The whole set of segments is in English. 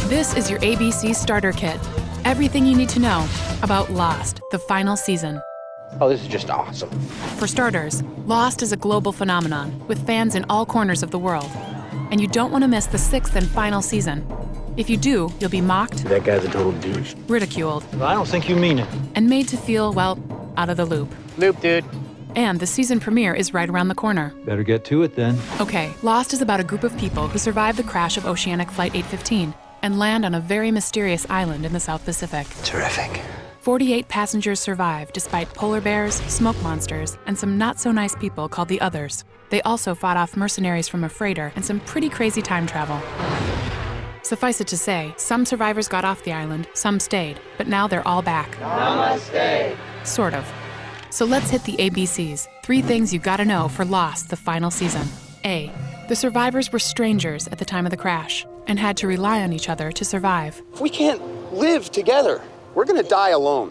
This is your ABC Starter Kit. Everything you need to know about Lost, the final season. Oh, this is just awesome. For starters, Lost is a global phenomenon with fans in all corners of the world. And you don't want to miss the 6th and final season. If you do, you'll be mocked, That guy's a total douche. ridiculed, I don't think you mean it. and made to feel, well, out of the loop. Loop, dude. And the season premiere is right around the corner. Better get to it then. Okay, Lost is about a group of people who survive the crash of Oceanic Flight 815 and land on a very mysterious island in the South Pacific. Terrific. 48 passengers survive despite polar bears, smoke monsters, and some not-so-nice people called the Others. They also fought off mercenaries from a freighter and some pretty crazy time travel. Suffice it to say, some survivors got off the island, some stayed, but now they're all back. Namaste. Sort of. So let's hit the ABCs. 3 things you gotta know for Lost, the final season. A. The survivors were strangers at the time of the crash and had to rely on each other to survive. We can't live together. We're gonna die alone.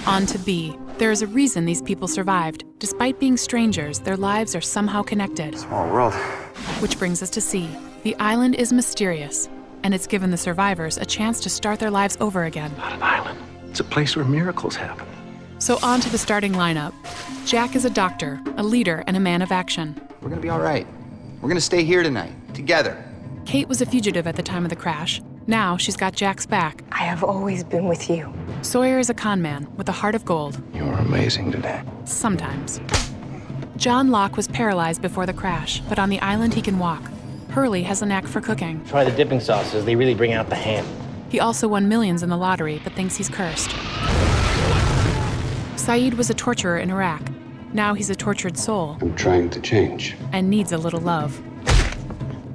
On to B. There is a reason these people survived. Despite being strangers, their lives are somehow connected. Small world. Which brings us to C. The island is mysterious, and it's given the survivors a chance to start their lives over again. Not an island. It's a place where miracles happen. So on to the starting lineup. Jack is a doctor, a leader, and a man of action. We're gonna be all right. We're gonna stay here tonight, together. Kate was a fugitive at the time of the crash. Now she's got Jack's back. I have always been with you. Sawyer is a con man with a heart of gold. You were amazing today. Sometimes. John Locke was paralyzed before the crash, but on the island he can walk. Hurley has a knack for cooking. Try the dipping sauces. They really bring out the ham. He also won millions in the lottery, but thinks he's cursed. Saeed was a torturer in Iraq. Now he's a tortured soul I'm trying to change. and needs a little love.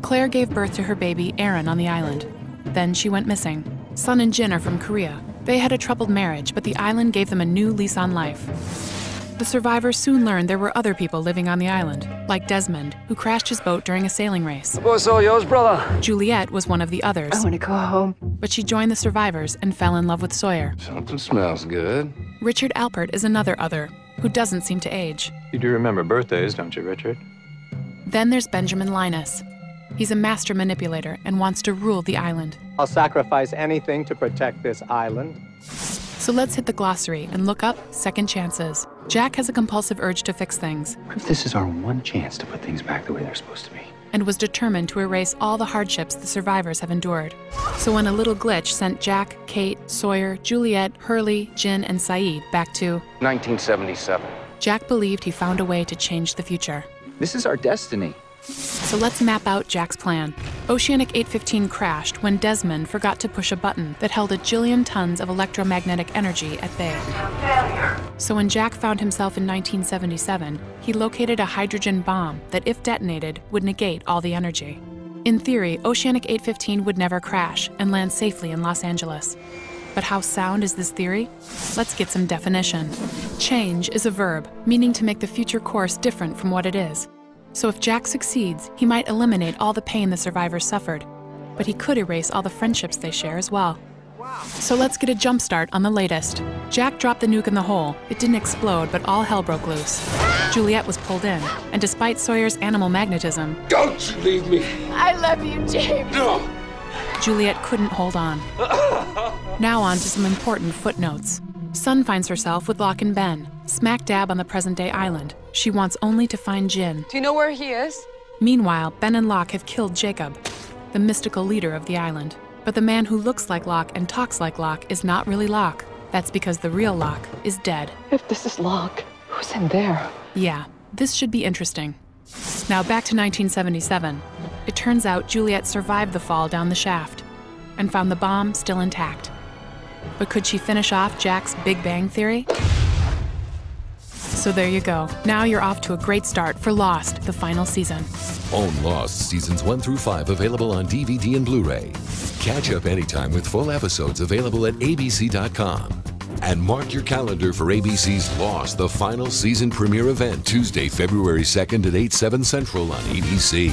Claire gave birth to her baby, Aaron, on the island. Then she went missing. Sun and Jin are from Korea. They had a troubled marriage, but the island gave them a new lease on life. The survivors soon learned there were other people living on the island, like Desmond, who crashed his boat during a sailing race. Boy's all yours, brother. Juliet was one of the others, I want to go home. but she joined the survivors and fell in love with Sawyer. Something smells good. Richard Alpert is another other, who doesn't seem to age. You do remember birthdays, don't you, Richard? Then there's Benjamin Linus. He's a master manipulator and wants to rule the island. I'll sacrifice anything to protect this island. So let's hit the glossary and look up second chances. Jack has a compulsive urge to fix things What if this is our one chance to put things back the way they're supposed to be? and was determined to erase all the hardships the survivors have endured. So when a little glitch sent Jack, Kate, Sawyer, Juliet, Hurley, Jin, and Saeed back to 1977. Jack believed he found a way to change the future. This is our destiny. So let's map out Jack's plan. Oceanic 815 crashed when Desmond forgot to push a button that held a jillion tons of electromagnetic energy at bay. So when Jack found himself in 1977, he located a hydrogen bomb that, if detonated, would negate all the energy. In theory, Oceanic 815 would never crash and land safely in Los Angeles. But how sound is this theory? Let's get some definition. Change is a verb, meaning to make the future course different from what it is. So if Jack succeeds, he might eliminate all the pain the survivors suffered, but he could erase all the friendships they share as well. So let's get a jump start on the latest. Jack dropped the nuke in the hole. It didn't explode, but all hell broke loose. Juliet was pulled in, and despite Sawyer's animal magnetism, Don't you leave me! I love you, James. No! Juliet couldn't hold on. Now on to some important footnotes. Sun finds herself with Locke and Ben, smack dab on the present-day island. She wants only to find Jin. Do you know where he is? Meanwhile, Ben and Locke have killed Jacob, the mystical leader of the island. But the man who looks like Locke and talks like Locke is not really Locke. That's because the real Locke is dead. If this is Locke, who's in there? Yeah, this should be interesting. Now back to 1977. It turns out Juliet survived the fall down the shaft and found the bomb still intact. But could she finish off Jack's Big Bang Theory? So there you go. Now you're off to a great start for Lost, the final season. Own Lost Seasons 1 through 5 available on DVD and Blu-ray. Catch up anytime with full episodes available at abc.com. And mark your calendar for ABC's Lost, the final season premiere event, Tuesday, February 2nd at 8/7 Central on ABC.